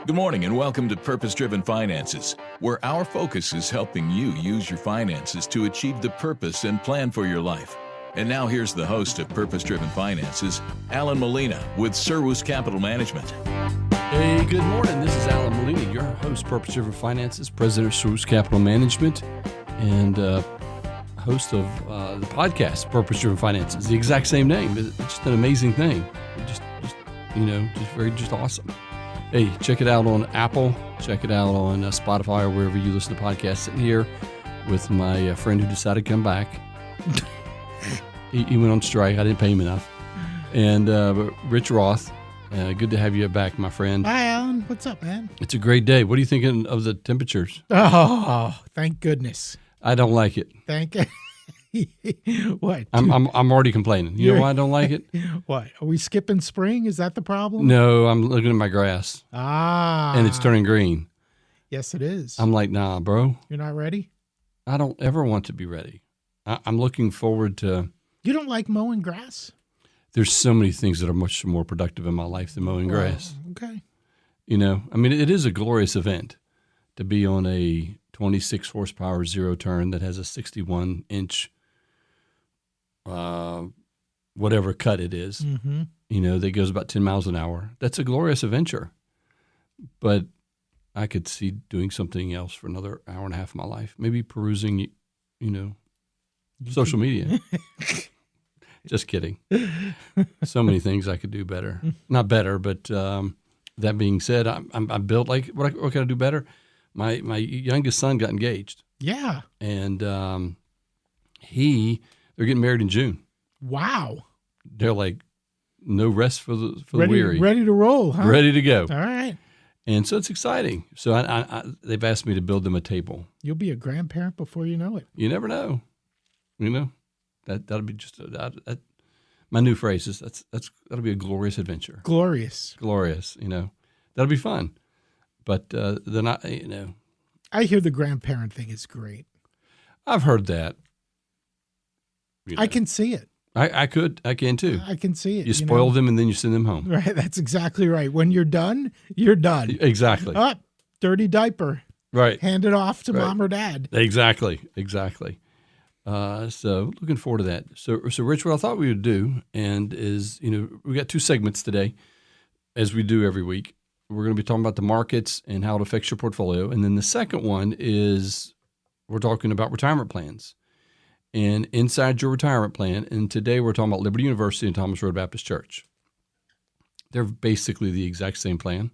Good morning and welcome to Purpose Driven Finances, where our focus is helping you use your finances to achieve the purpose and plan for your life. And now here's the host of Purpose Driven Finances, Alan Molina with Sirwus Capital Management. Hey, good morning. This is Alan Molina, your host, Purpose Driven Finances, president of Sirwus Capital Management, and host of the podcast, Purpose Driven Finances. The exact same name. It's just an amazing thing. Just awesome. Hey, check it out on Apple. Check it out on Spotify or wherever you listen to podcasts. Sitting here with my friend who decided to come back. he went on strike. I didn't pay him enough. And Rich Roth, good to have you back, my friend. Hi, Alan. What's up, man? It's a great day. What are you thinking of the temperatures? Oh, thank goodness. I don't like it. What? I'm already complaining. You know why I don't like it? What? Are we skipping spring? Is that the problem? No, I'm looking at my grass. And it's turning green. Yes, it is. I'm like, nah, bro. You're not ready? I don't ever want to be ready. I'm looking forward to... You don't like mowing grass? There's so many things that are much more productive in my life than mowing grass. Okay. You know, I mean, it is a glorious event to be on a 26 horsepower zero turn that has a 61 inch whatever cut it is, you know, that goes about 10 miles an hour. That's a glorious adventure. But I could see doing something else for another hour and a half of my life. Maybe perusing, you know, social media. Just kidding. So many things I could do better. Not better, but that being said, I'm built like, what can I do better? My youngest son got engaged. Yeah. And they're getting married in June. Wow. They're like, no rest for the weary. Ready to roll, huh? Ready to go. All right. And so it's exciting. So they've asked me to build them a table. You'll be a grandparent before you know it. You never know. You know, that'll be just my new phrase is that'll be a glorious adventure. Glorious. You know, that'll be fun. But they're not. You know, I hear the grandparent thing is great. I've heard that. You know. I can see it. I can too. I can see it. You spoil them and then you send them home. Right. That's exactly right. When you're done, you're done. Exactly. Up, dirty diaper. Right. Hand it off to mom or dad. Exactly. So looking forward to that. So Rich, what I thought we would do, and is, you know, we got two segments today, as we do every week. We're going to be talking about the markets and how it affects your portfolio. And then the second one is we're talking about retirement plans and inside your retirement plan. And today we're talking about Liberty University and Thomas Road Baptist Church. They're basically the exact same plan,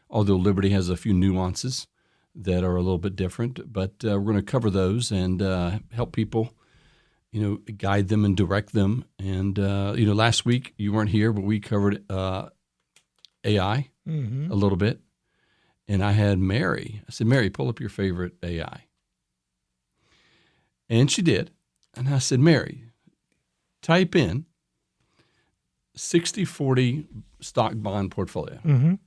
although Liberty has a few nuances that are a little bit different. But we're going to cover those and help people, you know, guide them and direct them. And, you know, last week you weren't here, but we covered AI a little bit. And I had Mary. I said, Mary, pull up your favorite AI. And she did. And I said, Mary, type in 60-40 stock bond portfolio.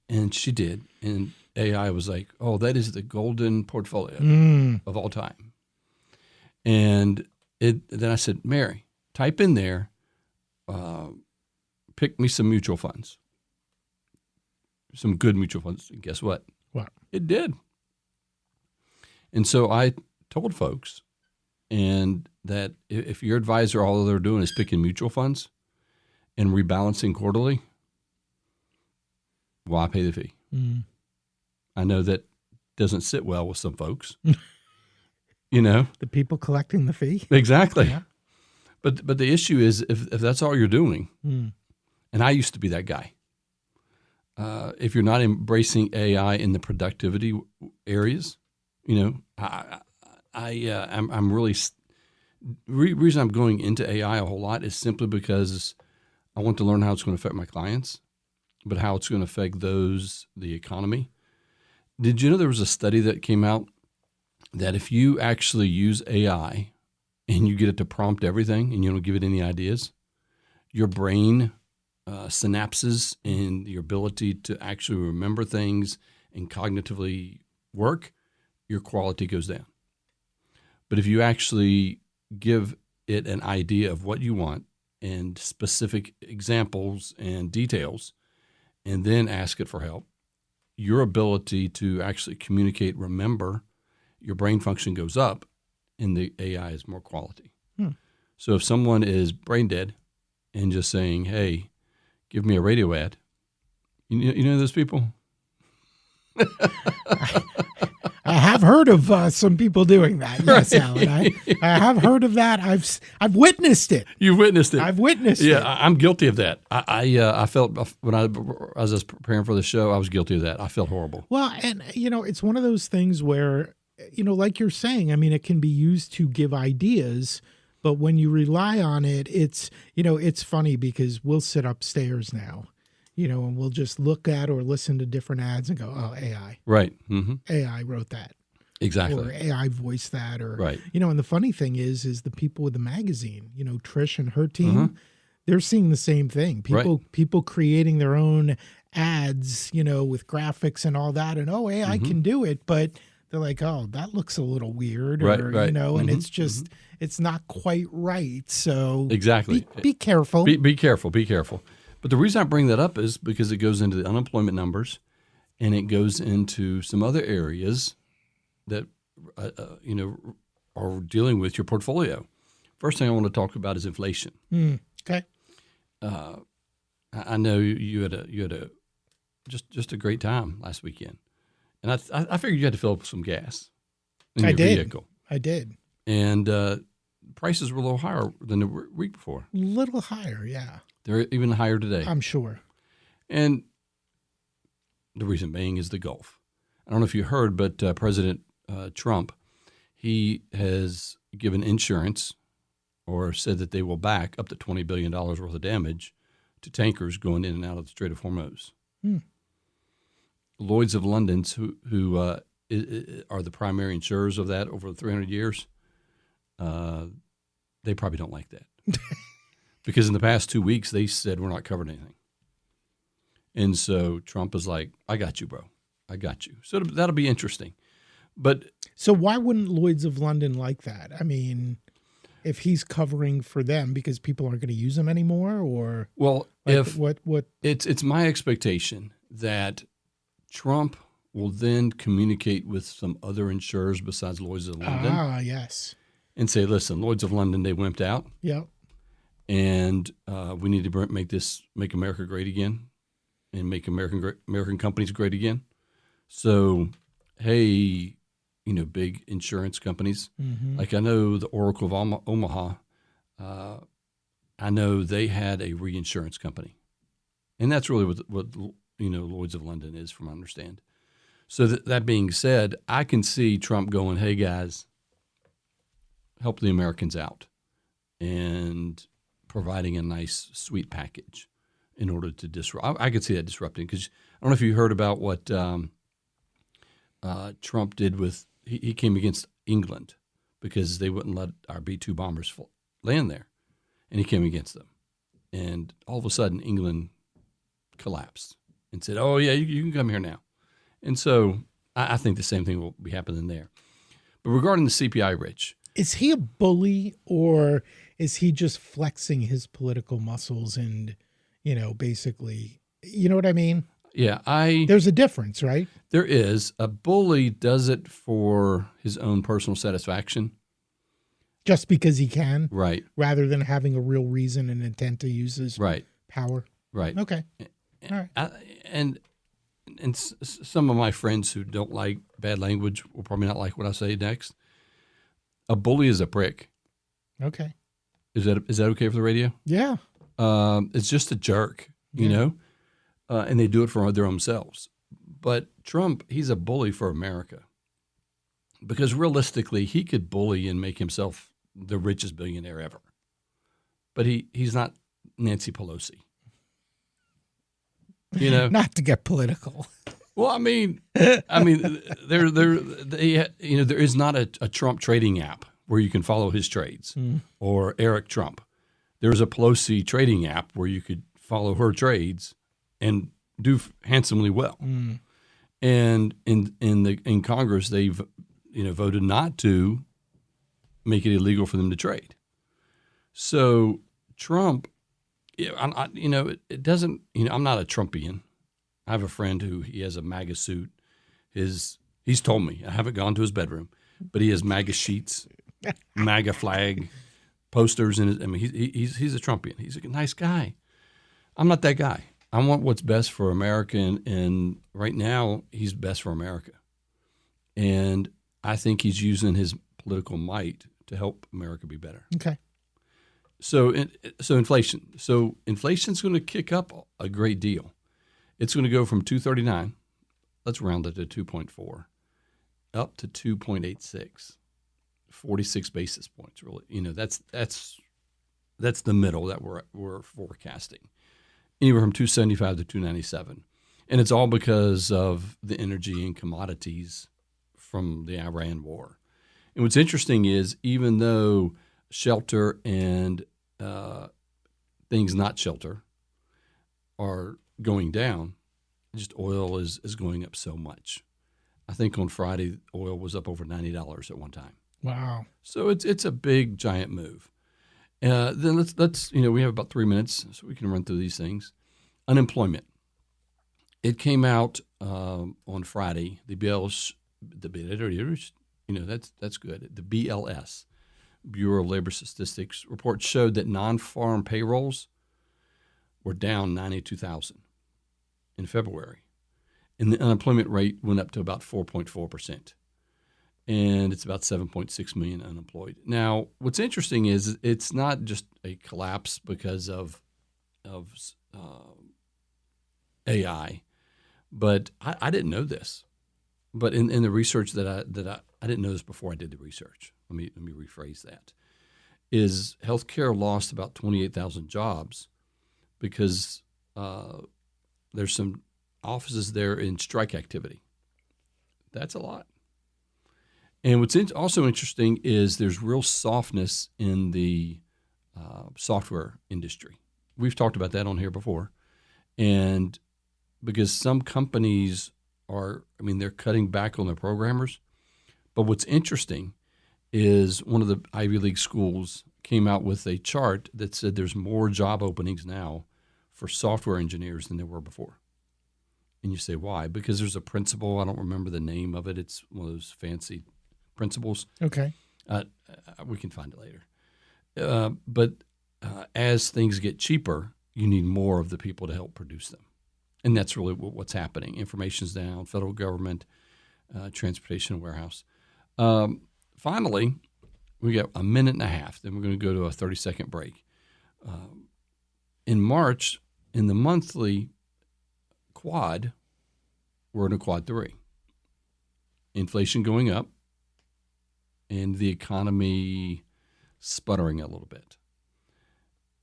And she did. And AI was like, oh, that is the golden portfolio of all time. And then I said, Mary, type in there, pick me some mutual funds. Some good mutual funds. And guess what? What? It did. And so I told folks, and that if your advisor, all they're doing is picking mutual funds and rebalancing quarterly, why pay the fee? I know that doesn't sit well with some folks. You know? The people collecting the fee? Exactly. Yeah. But the issue is if that's all you're doing, and I used to be that guy, if you're not embracing AI in the productivity areas, you know, I'm really reason I'm going into AI a whole lot is simply because I want to learn how it's going to affect my clients, but how it's going to affect the economy. Did you know there was a study that came out that if you actually use AI and you get it to prompt everything and you don't give it any ideas, your brain synapses and your ability to actually remember things and cognitively work, your quality goes down. But if you actually give it an idea of what you want and specific examples and details, and then ask it for help, your ability to actually communicate, remember, your brain function goes up, and the AI is more quality. So if someone is brain dead and just saying, "Hey, give me a radio ad," you know those people. I have heard of some people doing that. Yes, Alan. I have heard of that. I've witnessed it. You've witnessed it. I've witnessed it. Yeah, I'm guilty of that. I felt when I was preparing for the show, I was guilty of that. I felt horrible. Well, and it's one of those things where, like you're saying, I mean, it can be used to give ideas, but when you rely on it, it's funny because we'll sit upstairs now, and we'll just look at or listen to different ads and go, "Oh, AI." Right. Mm-hmm. AI wrote that. Exactly. Or AI voiced that, or right. And the funny thing is the people with the magazine, Trish and her team, they're seeing the same thing. People creating their own ads, with graphics and all that, and AI can do it, but they're like, "Oh, that looks a little weird," right. and it's just it's not quite right. So exactly, be careful. Be careful. Be careful. But the reason I bring that up is because it goes into the unemployment numbers, and it goes into some other areas that are dealing with your portfolio. First thing I want to talk about is inflation. Okay. I know you had a just a great time last weekend, and I figured you had to fill up some gas in your vehicle. I did. And prices were a little higher than the week before. A little higher, yeah. They're even higher today. I'm sure. And the reason being is the Gulf. I don't know if you heard, but President Trump, he has given insurance or said that they will back up to $20 billion worth of damage to tankers going in and out of the Strait of Hormuz. Lloyd's of London, who are the primary insurers of that over 300 years, they probably don't like that. Because in the past 2 weeks, they said we're not covering anything. And so Trump is like, "I got you, bro. I got you." So that'll be interesting. But so why wouldn't Lloyd's of London like that? I mean, if he's covering for them because people aren't going to use them anymore, or well, like what it's my expectation that Trump will then communicate with some other insurers besides Lloyd's of London. Ah, yes. And say, "Listen, Lloyd's of London, they wimped out. Yep. And we need to make America great again, and make American companies great again. So, hey, big insurance companies, like I know the Oracle of Omaha, I know they had a reinsurance company, and that's really what Lloyd's of London is, from what I understand. So that being said, I can see Trump going, "Hey guys, help the Americans out," and providing a nice, sweet package in order to disrupt. I could see that disrupting, because I don't know if you heard about what Trump did with, he came against England because they wouldn't let our B-2 bombers land there, and he came against them. And all of a sudden, England collapsed and said, "Oh, yeah, you can come here now." And so I think the same thing will be happening there. But regarding the CPI, Rich. Is he a bully, or is he just flexing his political muscles and, basically, you know what I mean? Yeah, there's a difference, right? There is. A bully does it for his own personal satisfaction. Just because he can? Right. Rather than having a real reason and intent to use his power? Right. Okay. All right. And some of my friends who don't like bad language will probably not like what I say next. A bully is a prick. Okay. Is that okay for the radio? Yeah. It's just a jerk, and they do it for their own selves. But Trump, he's a bully for America, because realistically, he could bully and make himself the richest billionaire ever. But he's not Nancy Pelosi. Not to get political. Well, I mean, there is not a Trump trading app where you can follow his trades, or Eric Trump. There's a Pelosi trading app where you could follow her trades and do handsomely well. And in Congress, they've voted not to make it illegal for them to trade. So Trump, it doesn't. I'm not a Trumpian. I have a friend who he has a MAGA suit. He's told me, I haven't gone to his bedroom, but he has MAGA sheets, MAGA flag posters, and I mean he's a Trumpian. He's a nice guy. I'm not that guy. I want what's best for America, and right now he's best for America. And I think he's using his political might to help America be better. Okay. So inflation. So inflation's going to kick up a great deal. It's going to go from 239, let's round it to 2.4, up to 2.86, 46 basis points. Really, that's the middle that we're forecasting, anywhere from 275 to 297, and it's all because of the energy and commodities from the Iran war. And what's interesting is even though shelter and things not shelter are going down, just oil is going up so much. I think on Friday, oil was up over $90 at one time. Wow. So it's a big, giant move. Then let's we have about 3 minutes, so we can run through these things. Unemployment. It came out on Friday. That's good. The BLS, Bureau of Labor Statistics report showed that non-farm payrolls were down 92,000 in February, and the unemployment rate went up to about 4.4%, and it's about 7.6 million unemployed. Now, what's interesting is it's not just a collapse because of AI, but I didn't know this. But in the research that I didn't know this before I did the research. Let me rephrase that. Is healthcare lost about 28,000 jobs because there's some offices there in strike activity. That's a lot. And what's also interesting is there's real softness in the software industry. We've talked about that on here before. And because some companies they're cutting back on their programmers. But what's interesting is one of the Ivy League schools came out with a chart that said there's more job openings now for software engineers than there were before. And you say, why? Because there's a principle. I don't remember the name of it. It's one of those fancy principles. Okay. We can find it later. But as things get cheaper, you need more of the people to help produce them. And that's really what's happening. Information's down, federal government, transportation and warehouse. Finally, we got a minute and a half. Then we're going to go to a 30-second break. In March, in the monthly quad, we're in a quad 3. Inflation going up and the economy sputtering a little bit.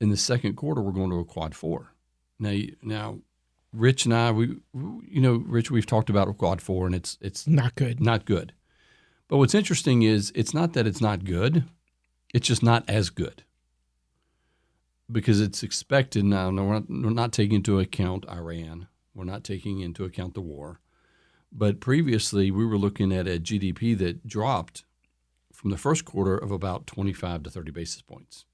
In the second quarter, we're going to a quad 4. Now, Rich and I, Rich, we've talked about quad 4, and it's not good. Not good. But what's interesting is it's not that it's not good; it's just not as good because it's expected now. No, we're not taking into account Iran. We're not taking into account the war. But previously, we were looking at a GDP that dropped from the first quarter of about 25 to 30 basis points,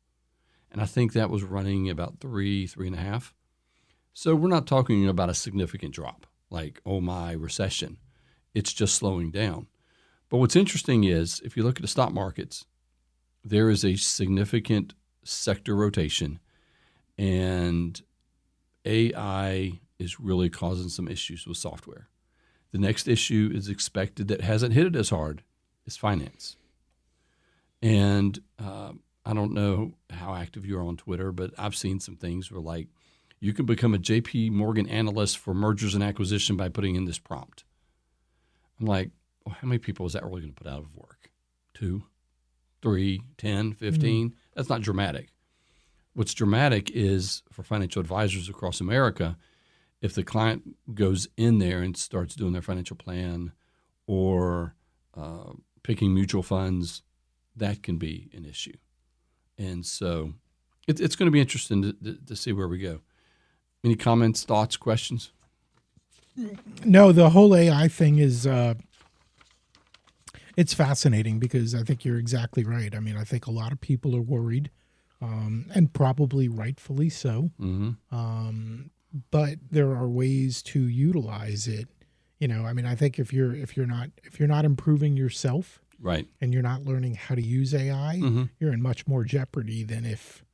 and I think that was running about 3.5. So we're not talking about a significant drop, like, oh my, recession. It's just slowing down. But what's interesting is if you look at the stock markets, there is a significant sector rotation, and AI is really causing some issues with software. The next issue is expected that hasn't hit it as hard is finance. And I don't know how active you are on Twitter, but I've seen some things where, like, you can become a JP Morgan analyst for mergers and acquisition by putting in this prompt. I'm like, well, how many people is that really going to put out of work? 2, 3, 10, 15? Mm-hmm. That's not dramatic. What's dramatic is for financial advisors across America, if the client goes in there and starts doing their financial plan or picking mutual funds, that can be an issue. And so it's going to be interesting to see where we go. Any comments, thoughts, questions? No, the whole AI thing is it's fascinating because I think you're exactly right. I mean, I think a lot of people are worried, and probably rightfully so. Mm-hmm. but there are ways to utilize it. I mean, I think if you're not improving yourself, right, and you're not learning how to use AI, you're in much more jeopardy than if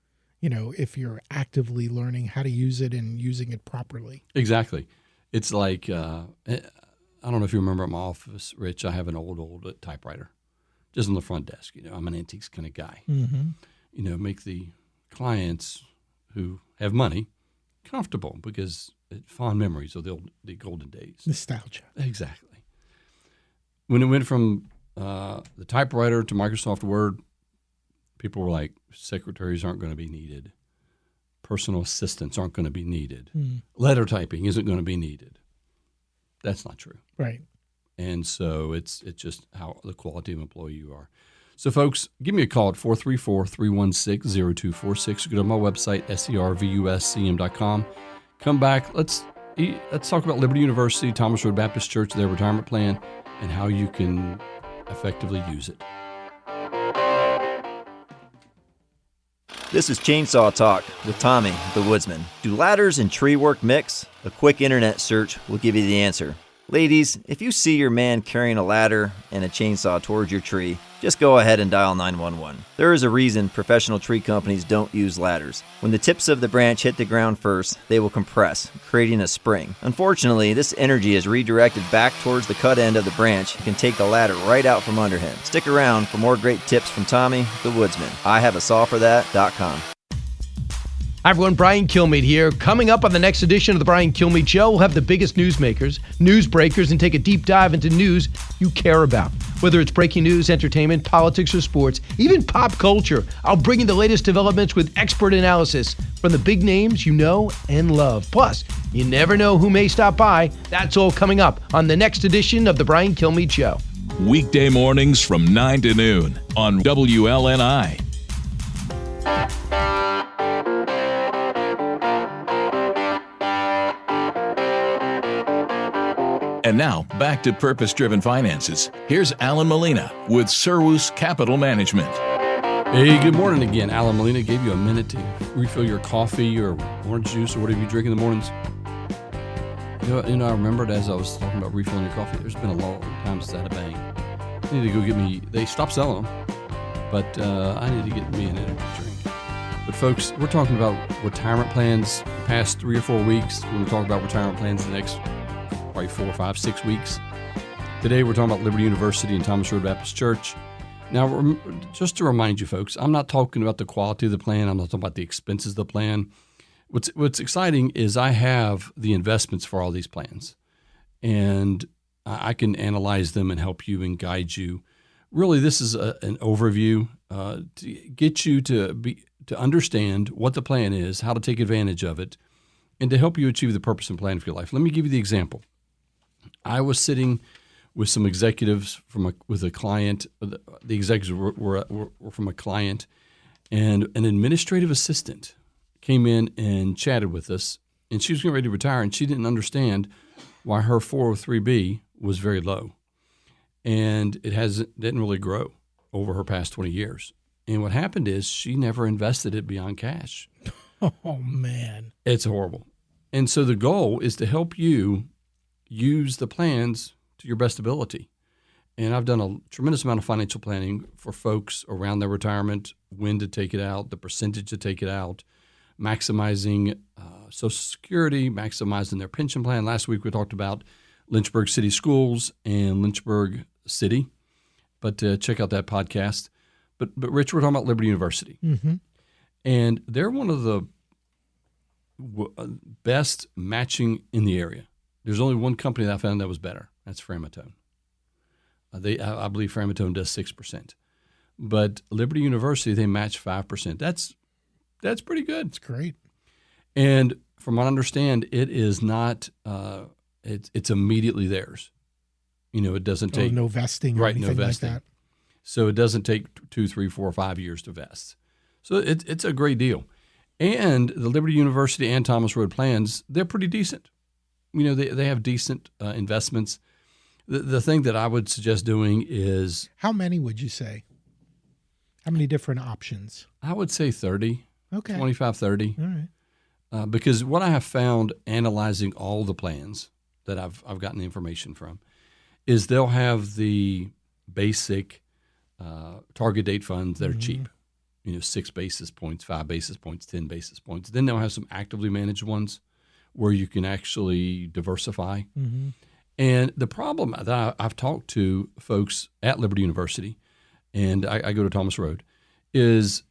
you're actively learning how to use it and using it properly. Exactly. It's like I don't know if you remember at my office, Rich. I have an old typewriter, just on the front desk. I'm an antiques kind of guy. Make the clients who have money comfortable because fond memories of the golden days. Nostalgia. Exactly. When it went from the typewriter to Microsoft Word, people were like, secretaries aren't going to be needed. Personal assistants aren't going to be needed. Letter typing isn't going to be needed. That's not true. Right. And so it's just how the quality of employee you are. So, folks, give me a call at 434-316-0246. Go to my website, servuscm.com. Come back. Let's talk about Liberty University, Thomas Road Baptist Church, their retirement plan, and how you can effectively use it. This is Chainsaw Talk with Tommy, the Woodsman. Do ladders and tree work mix? A quick internet search will give you the answer. Ladies, if you see your man carrying a ladder and a chainsaw towards your tree, just go ahead and dial 911. There is a reason professional tree companies don't use ladders. When the tips of the branch hit the ground first, they will compress, creating a spring. Unfortunately, this energy is redirected back towards the cut end of the branch and can take the ladder right out from under him. Stick around for more great tips from Tommy, the Woodsman. IHaveASawForThat.com. Hi everyone, Brian Kilmeade here. Coming up on the next edition of the Brian Kilmeade Show, we'll have the biggest newsmakers, news breakers, and take a deep dive into news you care about. Whether it's breaking news, entertainment, politics, or sports, even pop culture, I'll bring you the latest developments with expert analysis from the big names you know and love. Plus, you never know who may stop by. That's all coming up on the next edition of the Brian Kilmeade Show. Weekday mornings from 9 to noon on WLNI. And now, back to Purpose-Driven Finances. Here's Alan Molina with Servus Capital Management. Hey, good morning again. Alan Molina gave you a minute to refill your coffee or orange juice or whatever you drink in the mornings. I remembered as I was talking about refilling your coffee, there's been a long time since I had a bang. I need to go get me, they stopped selling them, but I need to get me an energy drink. But folks, we're talking about retirement plans the past 3 or 4 weeks. We're going to talk about retirement plans the next probably 4, 5, 6 weeks. Today we're talking about Liberty University and Thomas Road Baptist Church. Now, just to remind you folks, I'm not talking about the quality of the plan. I'm not talking about the expenses of the plan. What's exciting is I have the investments for all these plans, and I can analyze them and help you and guide you. Really, this is an overview to get you to understand what the plan is, how to take advantage of it, and to help you achieve the purpose and plan for your life. Let me give you the example. I was sitting with some executives with a client. The executives were from a client, and an administrative assistant came in and chatted with us, and she was getting ready to retire, and she didn't understand why her 403B was very low, and it didn't really grow over her past 20 years. And what happened is she never invested it beyond cash. Oh, man. It's horrible. And so the goal is to help you use the plans to your best ability. And I've done a tremendous amount of financial planning for folks around their retirement, when to take it out, the percentage to take it out, maximizing Social Security, maximizing their pension plan. Last week we talked about Lynchburg City Schools and Lynchburg City, but check out that podcast. But Rich, we're talking about Liberty University. Mm-hmm. And they're one of the best matching in the area. There's only one company that I found that was better. That's Framatome. I believe Framatome does 6%. But Liberty University, they match 5%. That's pretty good. It's great. And from what I understand, it is not it's immediately theirs. It doesn't take no vesting or anything no vesting. like that. So it doesn't take 2, 3, 4, 5 years to vest. So it's a great deal. And the Liberty University and Thomas Road plans, they're pretty decent. They have decent investments. The thing that I would suggest doing is... How many would you say? How many different options? I would say 30. Okay. 25, 30. All right. Because what I have found analyzing all the plans that I've gotten the information from is they'll have the basic target date funds that are cheap, 6 basis points, 5 basis points, 10 basis points. Then they'll have some actively managed ones where you can actually diversify. And the problem that I've talked to folks at Liberty University, and I go to Thomas Road, is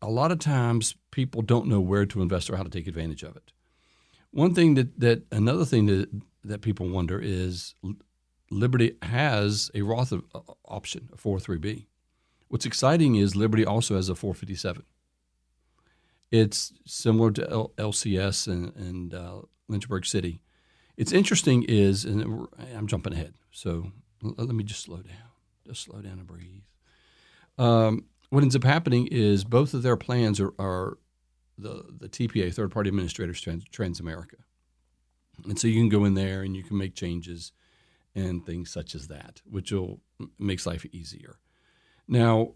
a lot of times people don't know where to invest or how to take advantage of it. Another thing that people wonder is Liberty has a Roth option, a 403B. What's exciting is Liberty also has a 457. It's similar to LCS and Lynchburg City. It's interesting is, and I'm jumping ahead, so let me just slow down. Just slow down and breathe. What ends up happening is both of their plans are the TPA, Third Party Administrators Transamerica. And so you can go in there and you can make changes and things such as that, which makes life easier. Now,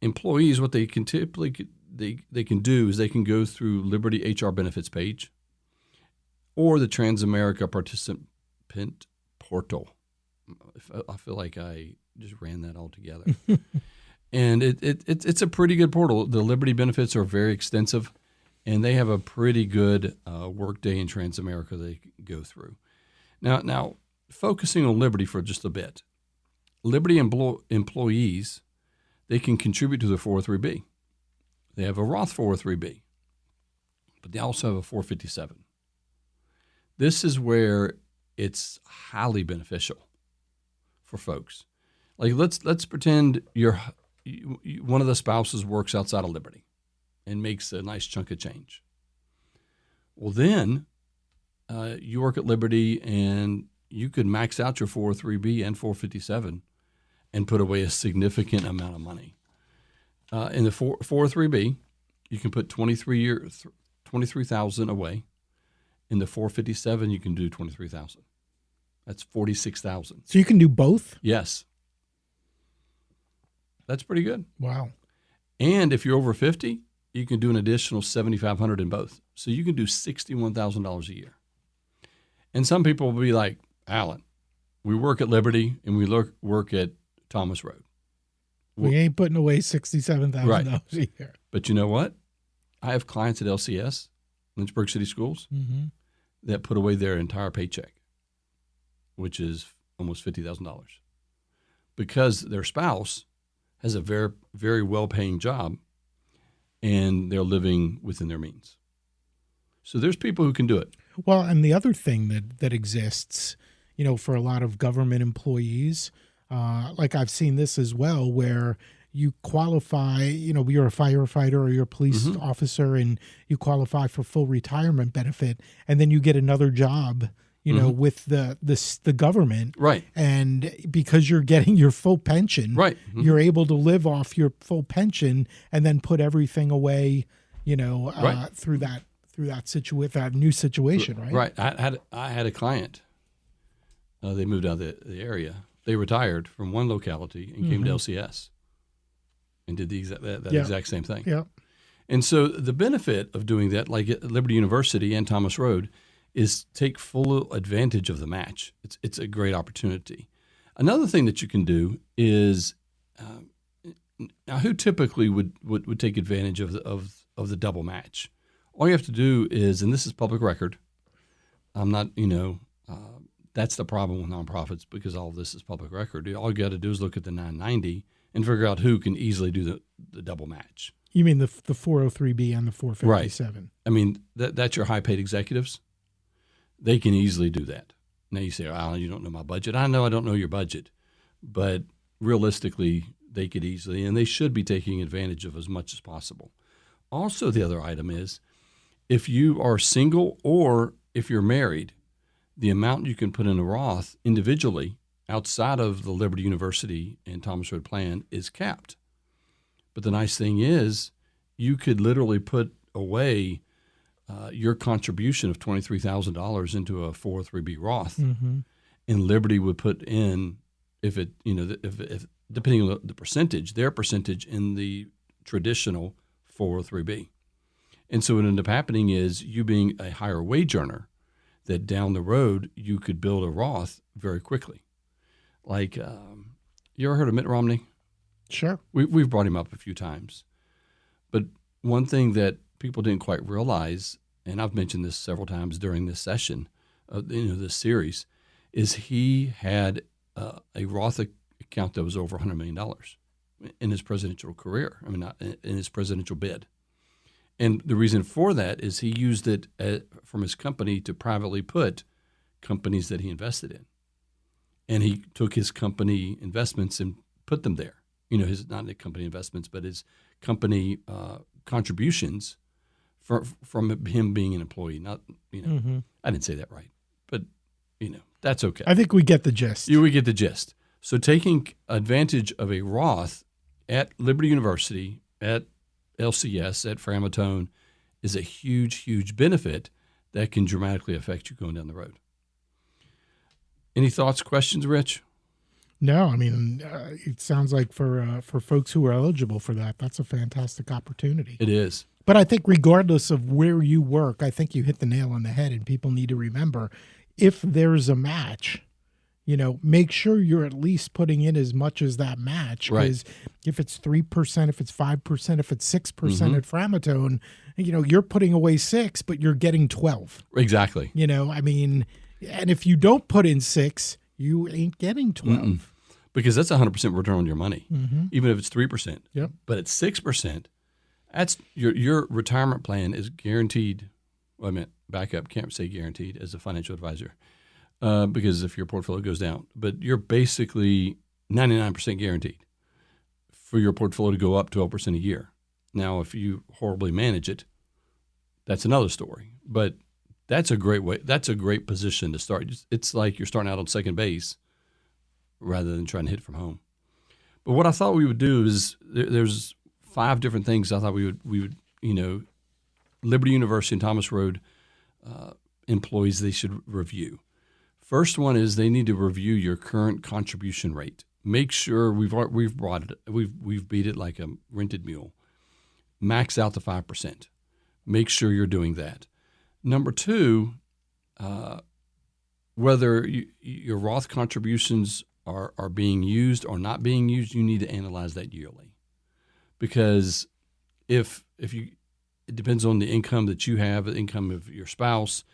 employees, what they can typically they can do is they can go through Liberty HR benefits page or the Transamerica participant portal. I feel like I just ran that all together. And it's a pretty good portal. The Liberty benefits are very extensive, and they have a pretty good workday in Transamerica they go through. Now, focusing on Liberty for just a bit, Liberty employees, they can contribute to the 403B. They have a Roth 403B, but they also have a 457. This is where it's highly beneficial for folks. Like let's pretend one of the spouses works outside of Liberty and makes a nice chunk of change. Well, then you work at Liberty and you could max out your 403B and 457 and put away a significant amount of money. In the 403B, you can put $23,000 away. In the 457, you can do $23,000. That's $46,000. So you can do both? Yes. That's pretty good. Wow. And if you're over 50, you can do an additional $7,500 in both. So you can do $61,000 a year. And some people will be like, Alan, we work at Liberty and we work at Thomas Road. We ain't putting away $67,000 a year. But you know what? I have clients at LCS, Lynchburg City Schools, that put away their entire paycheck, which is almost $50,000, because their spouse has a very, very well-paying job and they're living within their means. So there's people who can do it. Well, and the other thing that exists, for a lot of government employees, like I've seen this as well, where you qualify, you're a firefighter or you're a police officer and you qualify for full retirement benefit, and then you get another job, with the government. Right. And because you're getting your full pension, right, you're able to live off your full pension and then put everything away, through that new situation, right? Right. I had a client. They moved out of the area. They retired from one locality and came to LCS and did that exact same thing. Yeah. And so the benefit of doing that, like at Liberty University and Thomas Road, is take full advantage of the match. It's a great opportunity. Another thing that you can do is, now who typically would take advantage of the double match? All you have to do is, and this is public record, I'm not, that's the problem with nonprofits, because all of this is public record. All you got to do is look at the 990 and figure out who can easily do the double match. You mean the 403B and the 457? Right. I mean, that's your high-paid executives. They can easily do that. Now you say, Alan, you don't know my budget. I know I don't know your budget, but realistically, they could easily, and they should be taking advantage of as much as possible. Also, the other item is, if you are single or if you're married, the amount you can put in a Roth individually outside of the Liberty University and Thomas Road plan is capped. But the nice thing is you could literally put away your contribution of $23,000 into a 403B Roth, and Liberty would put in, if depending on the percentage, their percentage in the traditional 403B. And so what ended up happening is you being a higher wage earner, that down the road you could build a Roth very quickly. Like, you ever heard of Mitt Romney? Sure. We've brought him up a few times. But one thing that people didn't quite realize, and I've mentioned this several times during this session, this series, is he had a Roth account that was over $100 million in his presidential career. I mean, not in his presidential bid. And the reason for that is he used it from his company to privately put companies that he invested in. And he took his company investments and put them there. His not the company investments, but his company contributions from him being an employee. Not, I didn't say that right, but that's okay. I think we get the gist. We get the gist. So taking advantage of a Roth at Liberty University, at LCS, at Framatome, is a huge, huge benefit that can dramatically affect you going down the road. Any thoughts, questions, Rich? No, I mean, it sounds like for folks who are eligible for that, that's a fantastic opportunity. It is. But I think regardless of where you work, I think you hit the nail on the head, and people need to remember, if there's a match, make sure you're at least putting in as much as that match. Right. Because if it's 3%, if it's 5%, if it's 6% at Framatome, you're putting away 6, but you're getting 12. Exactly. I mean, and if you don't put in 6, you ain't getting 12. Mm-mm. Because that's 100% return on your money, even if it's 3%. Yep. But at 6%, that's your retirement plan is guaranteed. Well, I meant back up. Can't say guaranteed as a financial advisor because if your portfolio goes down. But you're basically 99% guaranteed for your portfolio to go up 12% a year. Now, if you horribly manage it, that's another story. But that's a great way. That's a great position to start. It's like you're starting out on second base rather than trying to hit from home. But what I thought we would do is there's 5 different things I thought we would Liberty University and Thomas Road employees, they should review. First one is they need to review your current contribution rate. Make sure we've beat it like a rented mule. Max out to 5%. Make sure you're doing that. Number 2, whether your Roth contributions are being used or not being used, you need to analyze that yearly. Because if it depends on the income that you have, the income of your spouse,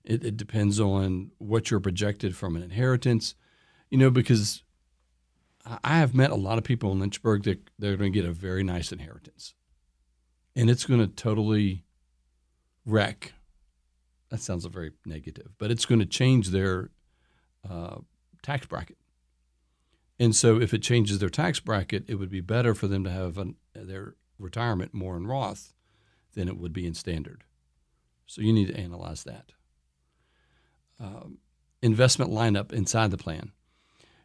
it depends on what you're projected from an inheritance, because I have met a lot of people in Lynchburg that they're going to get a very nice inheritance. And it's going to totally wreck. That sounds very negative, but it's going to change their tax bracket. And so if it changes their tax bracket, it would be better for them to have their retirement more in Roth than it would be in standard. So you need to analyze that. Investment lineup inside the plan.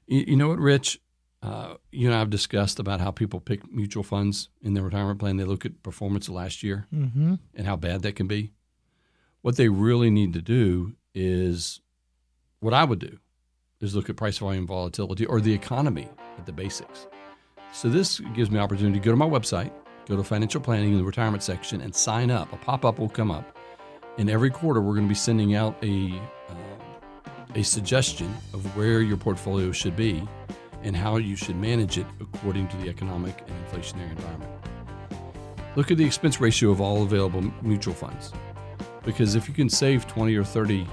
You know what, Rich? You and I have discussed about how people pick mutual funds in their retirement plan. They look at performance of last year and how bad that can be. What they really need to do is, what I would do, is look at price volume volatility or the economy at the basics. So this gives me an opportunity to go to my website, go to financial planning in the retirement section and sign up. A pop-up will come up. And every quarter we're going to be sending out a suggestion of where your portfolio should be and how you should manage it according to the economic and inflationary environment. Look at the expense ratio of all available mutual funds. Because if you can save 20 or 30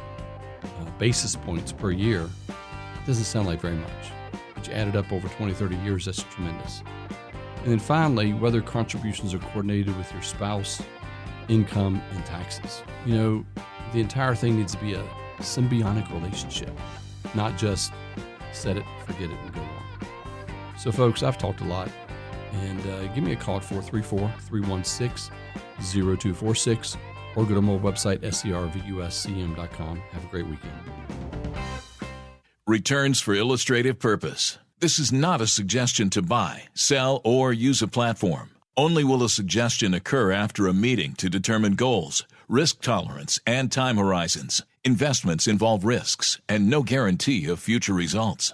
basis points per year, it doesn't sound like very much. But you add it up over 20, 30 years, that's tremendous. And then finally, whether contributions are coordinated with your spouse, income, and taxes. The entire thing needs to be a symbiotic relationship, not just set it, forget it, and go on. So folks, I've talked a lot, and give me a call at 434-316-0246 or go to my website, servuscm.com. Have a great weekend. Returns for illustrative purpose. This is not a suggestion to buy, sell, or use a platform. Only will a suggestion occur after a meeting to determine goals, risk tolerance, and time horizons. Investments involve risks and no guarantee of future results.